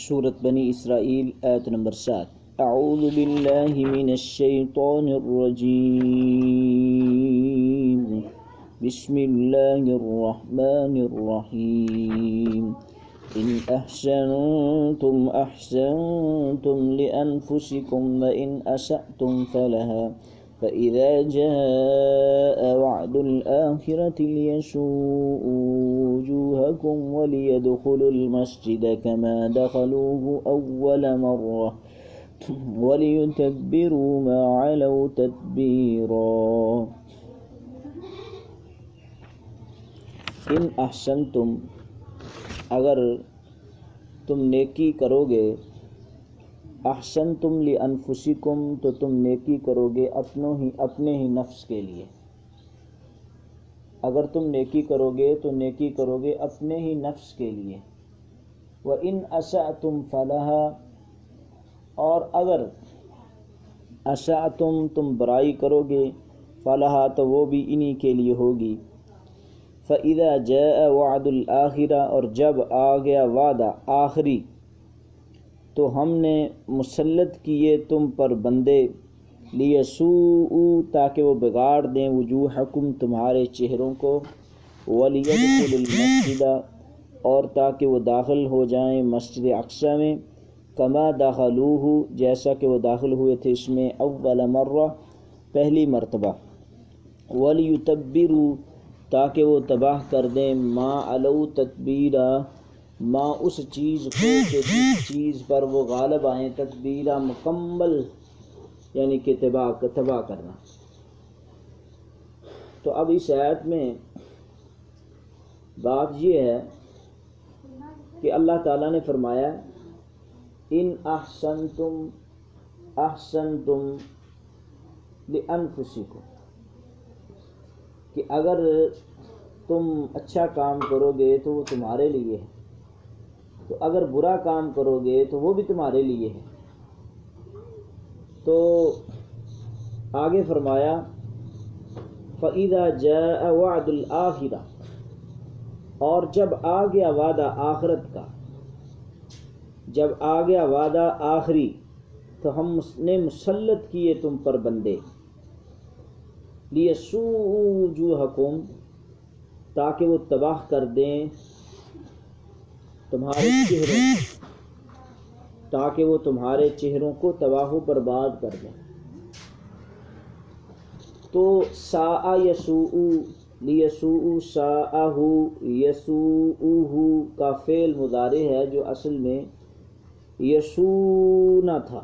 سورة بنی اسرائیل آیت نمبر 7۔ اعوذ باللہ من الشیطان الرجیم، بسم اللہ الرحمن الرحیم۔ ان احسنتم احسنتم لانفسکم وان اسأتم فلها فإذا جاء وعد الآخرة ليسوءوا وجوهكم وليدخلوا المسجد كما دخلوه أول مرة وليتبروا ما علوا تتبيرا۔ ان احسنتم، اگر تم نیکی کرو گے، احسنتم لانفسکم، تو تم نیکی کرو گے اپنے ہی نفس کے لیے۔ اگر تم نیکی کرو گے تو نیکی کرو گے اپنے ہی نفس کے لیے۔ وَإِنْ أَسَأْتُمْ فَلَهَا، اور اگر اسأتم تم برائی کرو گے، فَلَهَا تو وہ بھی انہی کے لیے ہوگی۔ فَإِذَا جَاءَ وَعْدُ الْآخِرَةِ، اور جب آ گیا وعدہ آخری، تو ہم نے مسلط کیے تم پر بندے، لیسوءوا، تاکہ وہ بگاڑ دیں، وجوہکم، تمہارے چہروں کو، ولیدخلوا المسجد، اور تاکہ وہ داخل ہو جائیں مسجد اقصی میں، کما دخلوہ، جیسا کہ وہ داخل ہوئے تھے اس میں، اول مرہ، پہلی مرتبہ، ولیتبروا، تاکہ وہ تباہ کر دیں، ما علوا تتبیرا، ما اس چیز کو کہ جس چیز پر وہ غالب آئیں، تدبیرہ مکمل، یعنی کہ تباہ کرنا۔ تو اب اس آیت میں بات یہ ہے کہ اللہ تعالیٰ نے فرمایا ان احسنتم احسنتم لانفسکم، کہ اگر تم اچھا کام کرو گے تو وہ تمہارے لیے ہے، تو اگر برا کام کرو گے تو وہ بھی تمہارے لیے ہے۔ تو آگے فرمایا فَإِذَا جَاءَ وَعْدُ الْآخِرَةِ، اور جب آ گیا وعدہ آخرت کا، جب آ گیا وعدہ آخری، تو ہم نے مسلط کیے تم پر بندے، لِيَسُوءُوا وُجُوهَكُمْ، تاکہ وہ تباہ کر دیں تمہارے چہروں، تاکہ وہ تمہارے چہروں کو تباہ و برباد کر دیں۔ تو ساء یسوء، لیسوء، ساءہ یسوءہ کا فعل مضارع ہے جو اصل میں یسونا تھا،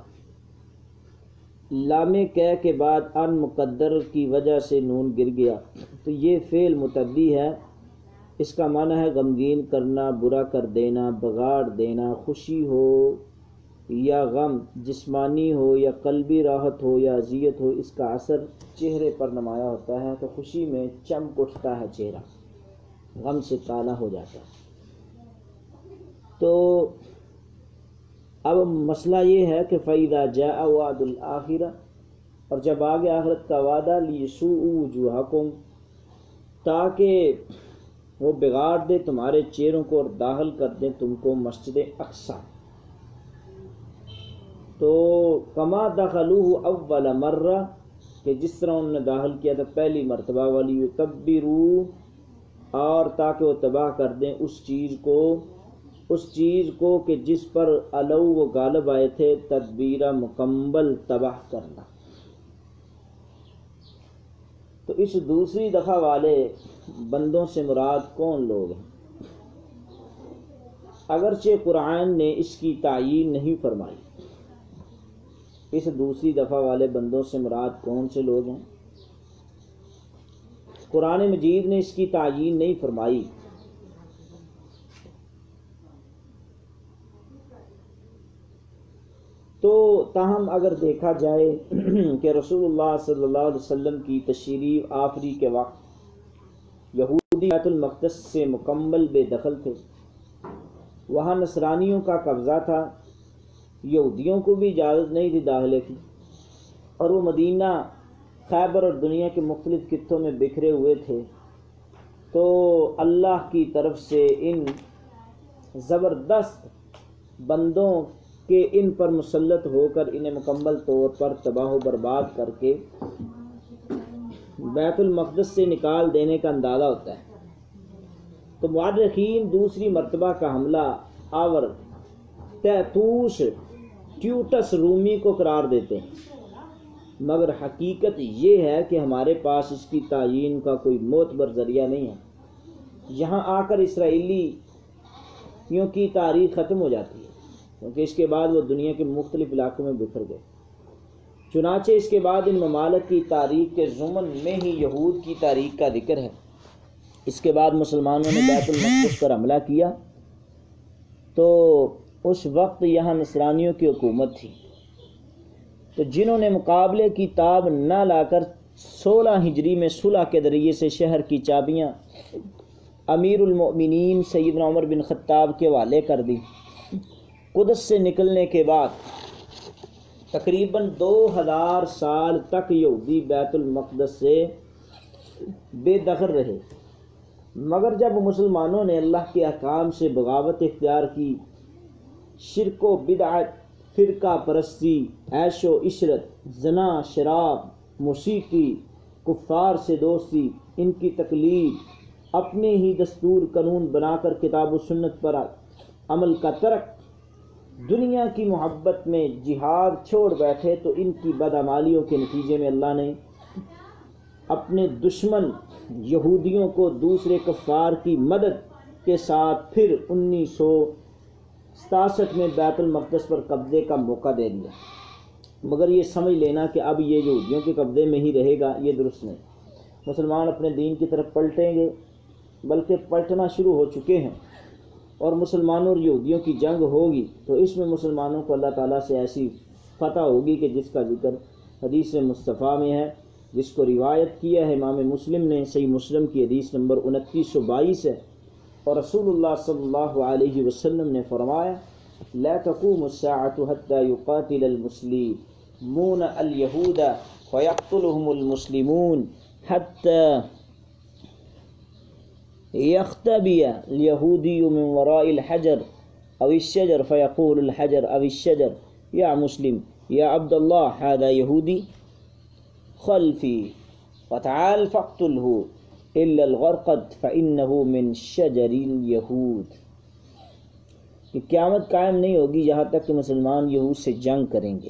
لام کہ کے بعد ان مقدر کی وجہ سے نون گر گیا، تو یہ فعل متعدی ہے۔ اس کا معنی ہے غمگین کرنا، برا کر دینا، بگاڑ دینا، خوشی ہو یا غم، جسمانی ہو یا قلبی راحت ہو یا اذیت ہو، اس کا اثر چہرے پر نمایاں ہوتا ہے۔ تو خوشی میں چمک اٹھتا ہے چہرہ، غم سے کالا ہو جاتا ہے۔ تو اب مسئلہ یہ ہے کہ فَإِذَا جَاءَ وَعْدُ الْآخِرَةِ، اور جب آگے آخرت کا وعدہ، لِيَسُوءُوا وُجُوهَكُمْ، تاکہ وہ بگاڑ دے تمہارے چہروں کو اور داخل کر دیں تم کو مسجد اقصی۔ تو کما دخلوہ اول مرہ، کہ جس طرح انہوں نے داخل کیا تھا پہلی مرتبہ، ولیتبروا، اور تاکہ وہ تباہ کر دیں اس چیز کو کہ جس پر علو وہ غالب آئے تھے، تدبیرہ مکمل تباہ کرنا۔ تو اس دوسری دفعہ والے بندوں سے مراد کون لوگ ہیں؟ اگرچہ قرآن نے اس کی تعیین نہیں فرمائی، اس دوسری دفعہ والے بندوں سے مراد کون سے لوگ ہیں؟ قرآن مجید نے اس کی تعیین نہیں فرمائی۔ تو تاہم اگر دیکھا جائے کہ رسول اللہ صلی اللہ علیہ وسلم کی تشریف آفری کے وقت یہودی بیت المقدس سے مکمل بے دخل تھے، وہاں نصرانیوں کا قبضہ تھا، یہودیوں کو بھی اجازت نہیں تھی داخلے کی، اور وہ مدینہ، خیبر اور دنیا کے مختلف خطوں میں بکھرے ہوئے تھے۔ تو اللہ کی طرف سے ان زبردست بندوں کے ان پر مسلط ہو کر انہیں مکمل طور پر تباہ و برباد کر کے بیت المقدس سے نکال دینے کا اندازہ ہوتا ہے۔ تو مورخین دوسری مرتبہ کا حملہ آور تیتوس ٹیوٹس رومی کو قرار دیتے ہیں، مگر حقیقت یہ ہے کہ ہمارے پاس اس کی تعیین کا کوئی معتبر ذریعہ نہیں ہے۔ یہاں آ کر اسرائیلیوں کی تاریخ ختم ہو جاتی ہے، کیونکہ اس کے بعد وہ دنیا کے مختلف علاقوں میں بکھر گئے۔ چنانچہ اس کے بعد ان ممالک کی تاریخ کے ضمن میں ہی یہود کی تاریخ کا ذکر ہے۔ اس کے بعد مسلمانوں نے بیت المقدس پر حملہ کیا تو اس وقت یہاں نصرانیوں کی حکومت تھی، تو جنہوں نے مقابلے کی تاب نہ لا کر 16 ہجری میں صلح کے ذریعے سے شہر کی چابیاں امیر المؤمنین سیدنا عمر بن خطاب کے حوالے کر دی، قدس سے نکلنے کے بعد تقریباً 2000 سال تک یہودی بیت المقدس سے بے دخل رہے، مگر جب مسلمانوں نے اللہ کے احکام سے بغاوت اختیار کی، شرک و بدعت، فرقہ پرستی، عیش و عشرت، زنا، شراب، موسیقی، کفار سے دوستی، ان کی تقلید، اپنے ہی دستور قانون بنا کر کتاب و سنت پر عمل کا ترک، دنیا کی محبت میں جہاد چھوڑ بیٹھے، تو ان کی بدعمالیوں کے نتیجے میں اللہ نے اپنے دشمن یہودیوں کو دوسرے کفار کی مدد کے ساتھ پھر 1967 میں بیت المقدس پر قبضے کا موقع دے دیا۔ مگر یہ سمجھ لینا کہ اب یہ یہودیوں کے قبضے میں ہی رہے گا، یہ درست نہیں۔ مسلمان اپنے دین کی طرف پلٹیں گے، بلکہ پلٹنا شروع ہو چکے ہیں، اور مسلمانوں اور یہودیوں کی جنگ ہوگی تو اس میں مسلمانوں کو اللہ تعالیٰ سے ایسی فتح ہوگی کہ جس کا ذکر حدیث مصطفیٰ میں ہے، جس کو روایت کیا ہے امام مسلم نے، صحیح مسلم کی حدیث نمبر 2922 ہے، اور رسول اللہ صلی اللہ علیہ وسلم نے فرمایا لا تقوم الساعة حتى يقاتل المسلمون اليهود ويقتلهم المسلمون حتى يختبئ اليهودي من وراء الحجر أو الشجر فيقول الحجر أو الشجر يا مسلم يا عبد الله هذا يهودي خلفي وتعال فاقتله إلا الغرقد فإنه من شجر اليهود۔ کہ قیامت قائم نہیں ہوگی یہاں تک کہ مسلمان یہود سے جنگ کریں گے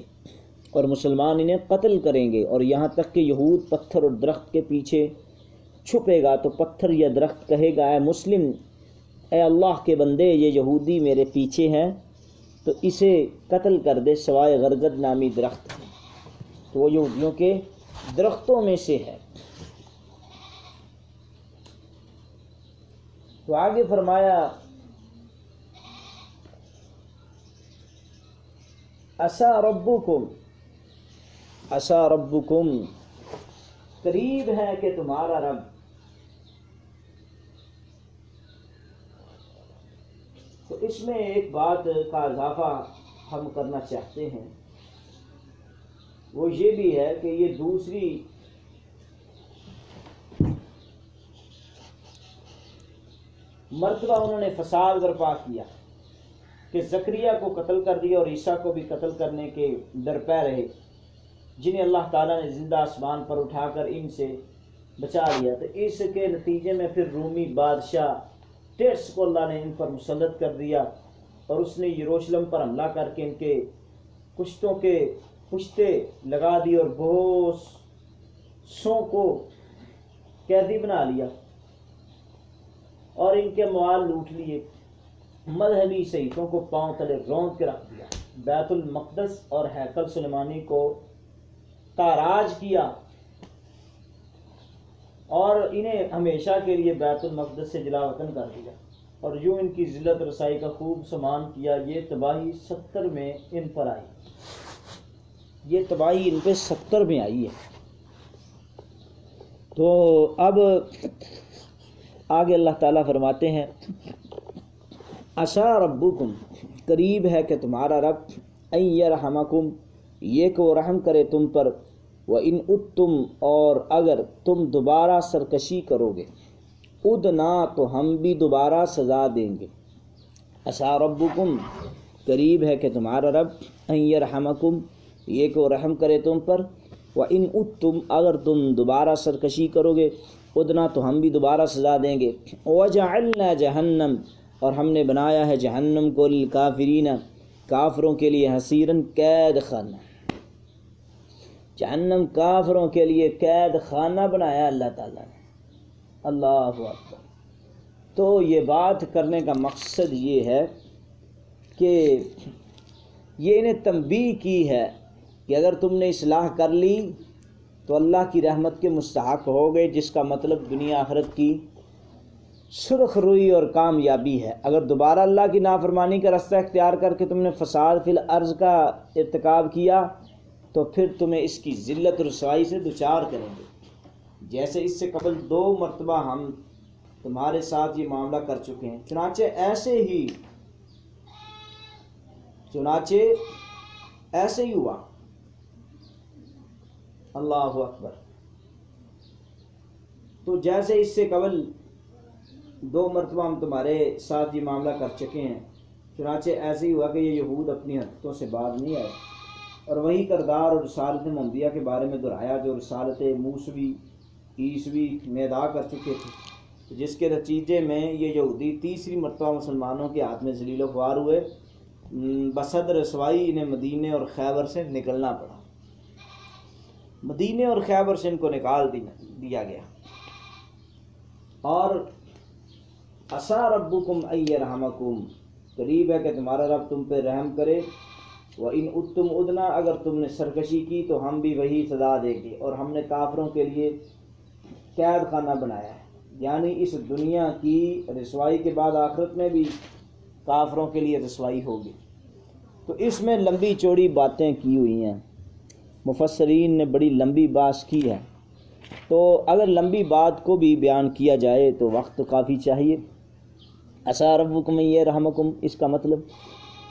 اور مسلمان انہیں قتل کریں گے، اور یہاں تک کہ یہود پتھر اور درخت کے پیچھے چھپے گا تو پتھر یا درخت کہے گا اے مسلم، اے اللہ کے بندے، یہ یہودی میرے پیچھے ہیں تو اسے قتل کر دے سوائے غرگد نامی درخت، تو وہ یہودیوں کے درختوں میں سے ہے۔ تو آگے فرمایا عسیٰ ربکم، قریب ہے کہ تمہارا رب۔ تو اس میں ایک بات کا اضافہ ہم کرنا چاہتے ہیں، وہ یہ بھی ہے کہ یہ دوسری مرتبہ انہوں نے فساد برپا کیا کہ زکریا کو قتل کر دیا اور عیسیٰ کو بھی قتل کرنے کے درپے رہے، جنہیں اللہ تعالیٰ نے زندہ آسمان پر اٹھا کر ان سے بچا لیا۔ تو اس کے نتیجے میں پھر رومی بادشاہ ٹیٹس کو اللہ نے ان پر مسلط کر دیا، اور اس نے یروشلم پر حملہ کر کے ان کے کشتوں کے پشتے لگا دی اور بہت سو کو قیدی بنا لیا اور ان کے مال لوٹ لیے، مذہبی صحیفوں کو پاؤں تلے روند کے رکھ دیا، بیت المقدس اور ہیکل سلیمانی کو تاراج کیا، اور انہیں ہمیشہ کے لیے بیت المقدس سے جلا وطن کر دیا، اور یوں ان کی ذلت رسائی کا خوب سامان کیا۔ یہ تباہی 70 میں ان پر آئی، یہ تباہی ان پہ 70 میں آئی ہے۔ تو اب آگے اللہ تعالیٰ فرماتے ہیں عسیٰ ربکم، قریب ہے کہ تمہارا رب، ان یرحمکم، یہ کہ وہ رحم کرے تم پر، وَإِنْ عُدْتُمْ، اور اگر تم دوبارہ سرکشی کرو گے، عدنا، تو ہم بھی دوبارہ سزا دیں گے۔ عسیٰ ربکم، قریب ہے کہ تمہارا رب ان یرحمکم، یہ کہ وہ رحم کرے تم پر، وَإِنْ اُتْتُمْ، اگر تم دوبارہ سرکشی کرو گے، ادنا تو ہم بھی دوبارہ سزا دیں گے، وَجَعَلْنَا جَهَنَّمْ، اور ہم نے بنایا ہے جہنم کو للکافرین، کافروں کے لیے حصیراً، قید خانہ، جہنم کافروں کے لیے قید خانہ بنایا اللہ تعالیٰ نے۔ اللہ اکبر۔ تو یہ بات کرنے کا مقصد یہ ہے کہ یہ انہیں تنبیہ کی ہے کہ اگر تم نے اصلاح کر لی تو اللہ کی رحمت کے مستحق ہو گئے، جس کا مطلب دنیا آخرت کی سرخ روئی اور کامیابی ہے۔ اگر دوبارہ اللہ کی نافرمانی کا رستہ اختیار کر کے تم نے فساد فی الارض کا ارتکاب کیا تو پھر تمہیں اس کی ذلت رسوائی سے دوچار کریں گے، جیسے اس سے قبل 2 مرتبہ ہم تمہارے ساتھ یہ معاملہ کر چکے ہیں۔ چنانچہ ایسے ہی ہوا۔ اللہ اکبر۔ تو جیسے اس سے قبل 2 مرتبہ ہم تمہارے ساتھ یہ معاملہ کر چکے ہیں، چنانچہ ایسے ہی ہوا کہ یہ یہود اپنی حرکتوں سے باز نہیں آئے، اور وہی کردار اور رسالت محمدیہ کے بارے میں دہرایا جو رسالت موسوی عیسوی میں ادا کر چکے تھے، جس کے نتیجے میں یہ یہودی تیسری مرتبہ مسلمانوں کے ہاتھ میں ذلیل و خوار ہوئے۔ بصد رسوائی انہیں مدینے اور خیبر سے نکلنا پڑا، مدینے اور خیبر سے ان کو نکال دیا گیا۔ اور عسیٰ ربکم ان یرحمکم، قریب ہے کہ تمہارا رب تم پہ رحم کرے، وَإِنْ اُتْتُمْ عُدْنَا، اگر تم نے سرکشی کی تو ہم بھی وہی سزا دیں گے۔ اور ہم نے کافروں کے لیے قید خانہ بنایا ہے، یعنی اس دنیا کی رسوائی کے بعد آخرت میں بھی کافروں کے لیے رسوائی ہوگی۔ تو اس میں لمبی چوڑی باتیں کی ہوئی ہیں، مفسرین نے بڑی لمبی بات کی ہے، تو اگر لمبی بات کو بھی بیان کیا جائے تو وقت تو کافی چاہیے۔ عسیٰ ربکم ان یرحمکم، اس کا مطلب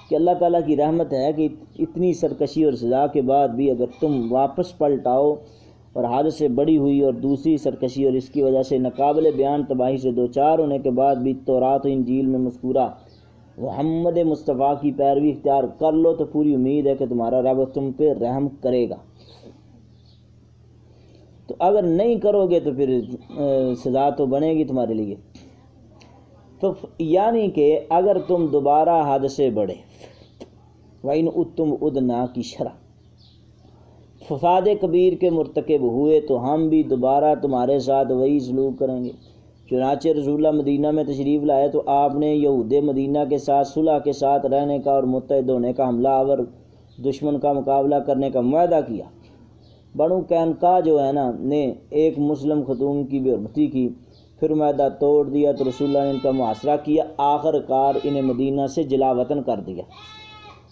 کہ اللہ تعالیٰ کی رحمت ہے کہ اتنی سرکشی اور سزا کے بعد بھی اگر تم واپس پلٹ آؤ اور حد سے بڑی ہوئی اور دوسری سرکشی اور اس کی وجہ سے ناقابل بیان تباہی سے دوچار ہونے کے بعد بھی تورات و انجیل میں مذکورہ محمد مصطفیٰ کی پیروی اختیار کر لو تو پوری امید ہے کہ تمہارا رب تم پہ رحم کرے گا۔ تو اگر نہیں کرو گے تو پھر سزا تو بنے گی تمہارے لیے۔ تو یعنی کہ اگر تم دوبارہ حد سے بڑھے، وَإِنْ اُتْتُمْ عُدْنَا کی شرح، فساد کبیر کے مرتکب ہوئے تو ہم بھی دوبارہ تمہارے ساتھ وہی سلوک کریں گے۔ چنانچہ رسول اللہ مدینہ میں تشریف لائے تو آپ نے یہود مدینہ کے ساتھ صلح کے ساتھ رہنے کا اور متحد ہونے کا، حملہ آور دشمن کا مقابلہ کرنے کا معاہدہ کیا۔ بنو قینقاع جو ہے نا نے ایک مسلم خاتون کی بے حرمتی کی، پھر معاہدہ توڑ دیا تو رسول اللہ نے ان کا محاصرہ کیا، آخر کار انہیں مدینہ سے جلا وطن کر دیا۔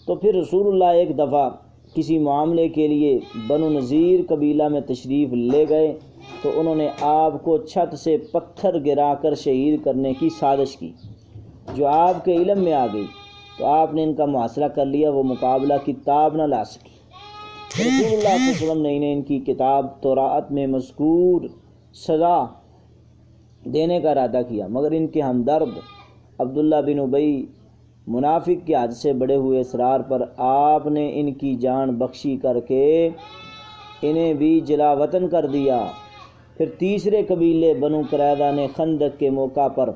تو پھر رسول اللہ ایک دفعہ کسی معاملے کے لیے بنو نذیر قبیلہ میں تشریف لے گئے تو انہوں نے آپ کو چھت سے پتھر گرا کر شہید کرنے کی سازش کی، جو آپ کے علم میں آ گئی تو آپ نے ان کا محاصرہ کر لیا، وہ مقابلہ کتاب نہ لا سکی۔ رسول اللہ صلی اللہ علیہ وسلم نے ان کی کتاب تورات میں مذکور سزا دینے کا ارادہ کیا، مگر ان کے ہمدرد عبداللہ بن ابی منافق کے حد سے بڑے ہوئے اصرار پر آپ نے ان کی جان بخشی کر کے انہیں بھی جلا وطن کر دیا۔ پھر تیسرے قبیلے بنو قریظہ نے خندق کے موقع پر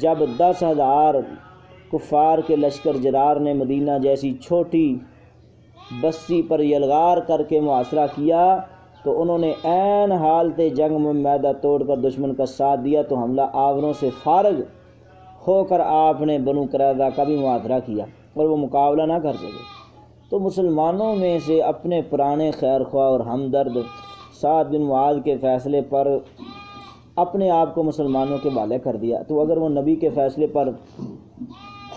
جب 10,000 کفار کے لشکر جرار نے مدینہ جیسی چھوٹی بستی پر یلغار کر کے محاصرہ کیا تو انہوں نے عین حالت جنگ میں معاہدہ توڑ کر دشمن کا ساتھ دیا، تو حملہ آوروں سے فارغ ہو کر آپ نے بنو قریظہ کا بھی محاصرہ کیا اور وہ مقابلہ نہ کر سکے۔ تو مسلمانوں میں سے اپنے پرانے خیر خواہ اور ہمدرد سعد بن معاذ کے فیصلے پر اپنے آپ کو مسلمانوں کے حوالے کر دیا، تو اگر وہ نبی کے فیصلے پر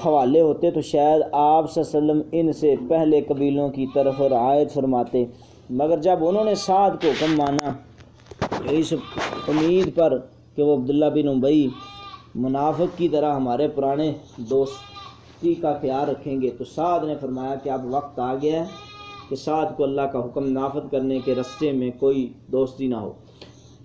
حوالے ہوتے تو شاید آپ صلی اللہ علیہ وسلم ان سے پہلے قبیلوں کی طرف رعایت فرماتے، مگر جب انہوں نے سعد کو حکم مانا اس امید پر کہ وہ عبداللہ بن ابی منافق کی طرح ہمارے پرانے دوستی کا خیال رکھیں گے، تو سعد نے فرمایا کہ اب وقت آ گیا ہے کہ سعد کو اللہ کا حکم نافذ کرنے کے رستے میں کوئی دوستی نہ ہو۔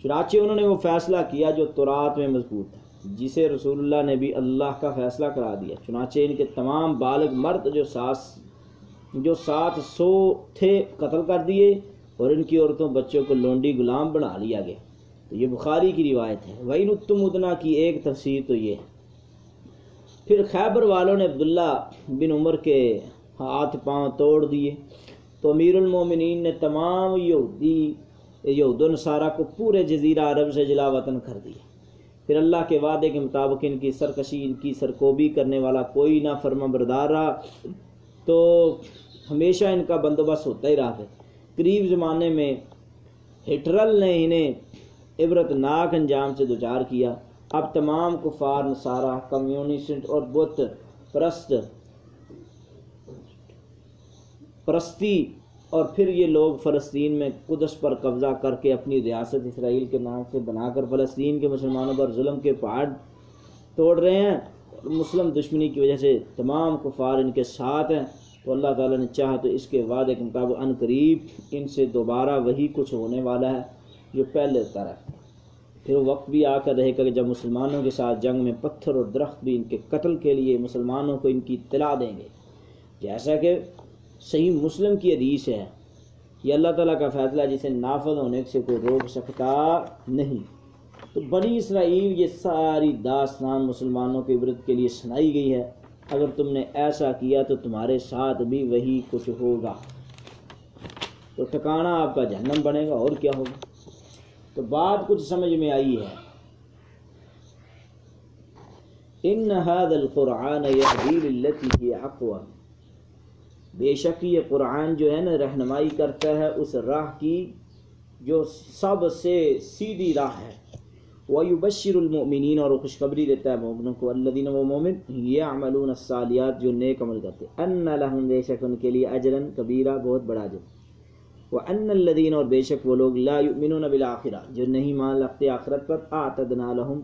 چنانچہ انہوں نے وہ فیصلہ کیا جو تورات میں مذکور تھا، جسے رسول اللہ نے بھی اللہ کا فیصلہ کرا دیا۔ چنانچہ ان کے تمام بالغ مرد جو 700 تھے قتل کر دیے، اور ان کی عورتوں بچوں کو لونڈی غلام بنا لیا گیا۔ تو یہ بخاری کی روایت ہے۔ وَإِنْ أُتُّمْ مُدْنَا کی ایک تفسیر تو یہ ہے۔ پھر خیبر والوں نے عبداللہ بن عمر کے ہاتھ پاؤں توڑ دیے، تو امیر المومنین نے تمام یہود و نصارہ کو پورے جزیرہ عرب سے جلا وطن کر دیا۔ پھر اللہ کے وعدے کے مطابق ان کی سرکشی، ان کی سرکوبی کرنے والا کوئی نہ فرما بردار رہا، تو ہمیشہ ان کا بندوبست ہوتا ہی رہا۔ قریب زمانے میں ہٹلر نے انہیں عبرتناک انجام سے دوچار کیا۔ اب تمام کفار، نصارہ، کمیونسٹ اور بت پرستی اور پھر یہ لوگ فلسطین میں قدس پر قبضہ کر کے اپنی ریاست اسرائیل کے نام سے بنا کر فلسطین کے مسلمانوں پر ظلم کے پہاڑ توڑ رہے ہیں، اور مسلم دشمنی کی وجہ سے تمام کفار ان کے ساتھ ہیں۔ تو اللہ تعالیٰ نے چاہا تو اس کے وعدے کے مطابق ان قریب ان سے دوبارہ وہی کچھ ہونے والا ہے جو پہلے طرح ہے۔ پھر وقت بھی آ کر رہے گا کہ جب مسلمانوں کے ساتھ جنگ میں پتھر اور درخت بھی ان کے قتل کے لیے مسلمانوں کو ان کی اطلاع دیں گے، جیسا کہ صحیح مسلم کی حدیث ہے۔ یہ اللہ تعالیٰ کا فیصلہ جسے نافذ ہونے سے کوئی روک سکتا نہیں۔ تو بنی اسرائیل یہ ساری داستان مسلمانوں کے عبرت کے لیے سنائی گئی ہے۔ اگر تم نے ایسا کیا تو تمہارے ساتھ بھی وہی کچھ ہوگا، تو ٹھکانہ آپ کا جہنم بنے گا، اور کیا ہوگا۔ تو بات کچھ سمجھ میں آئی ہے۔ ان هذا القرآن يهدي للتي هي اقوم، بے شک یہ قرآن جو ہے نا رہنمائی کرتا ہے اس راہ کی جو سب سے سیدھی راہ ہے۔ وَيُبَشِّرُ الْمُؤْمِنِينَ، اور خوشخبری دیتا ہے مومنوں کو، الَّذِينَ وہ مومن يَعْمَلُونَ الصَّالِحَاتِ جو نیک عمل کرتے، أَنَّ لَهُمْ بے شک ان کے لیے اجرًا کبیرہ بہت بڑا اجر، وَأَنَّ الَّذِينَ اور بے شک وہ لوگ لَا يُؤْمِنُونَ بِالْآخِرَةِ جو نہیں مان رکھتے آخرت پر، أَعْتَدْنَا لَهُمْ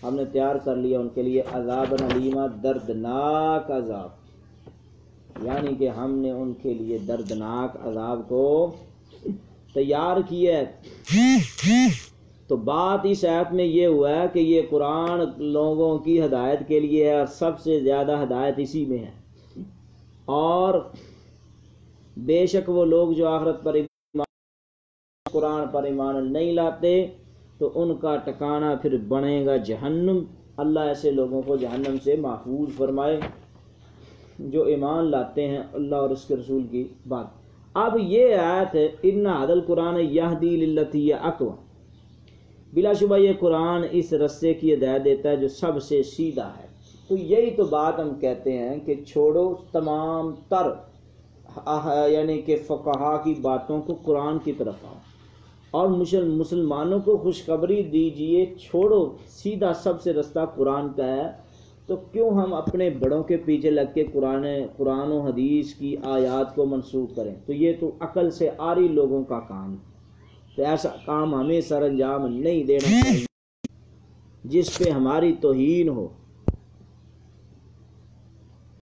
ہم نے تیار کر لیا ان کے لیے عذابًا علیما دردناک عذاب، یعنی کہ ہم نے ان کے لیے دردناک عذاب کو تیار کیا ہے۔ تو بات اس آیت میں یہ ہوا ہے کہ یہ قرآن لوگوں کی ہدایت کے لیے ہے، اور سب سے زیادہ ہدایت اسی میں ہے۔ اور بے شک وہ لوگ جو آخرت پر قرآن پر ایمان نہیں لاتے تو ان کا ٹھکانہ پھر بنے گا جہنم۔ اللہ ایسے لوگوں کو جہنم سے محفوظ فرمائے جو ایمان لاتے ہیں اللہ اور اس کے رسول کی بات۔ اب یہ آیت ہے ان ھذا القرآن یہدی للتی ہی اقوم، بلا شبہ یہ قرآن اس رستے کی ہدایت دیتا ہے جو سب سے سیدھا ہے۔ تو یہی تو بات ہم کہتے ہیں کہ چھوڑو تمام تر یعنی کہ فقہا کی باتوں کو، قرآن کی طرف آؤ اور مسلمانوں کو خوشخبری دیجئے، چھوڑو سیدھا سب سے رستہ قرآن کا ہے۔ تو کیوں ہم اپنے بڑوں کے پیچھے لگ کے قرآن و حدیث کی آیات کو منسوخ کریں؟ تو یہ تو عقل سے عاری لوگوں کا کام ہے۔ تو ایسا کام ہمیں سر انجام نہیں دینا چاہیے جس پہ ہماری توہین ہو۔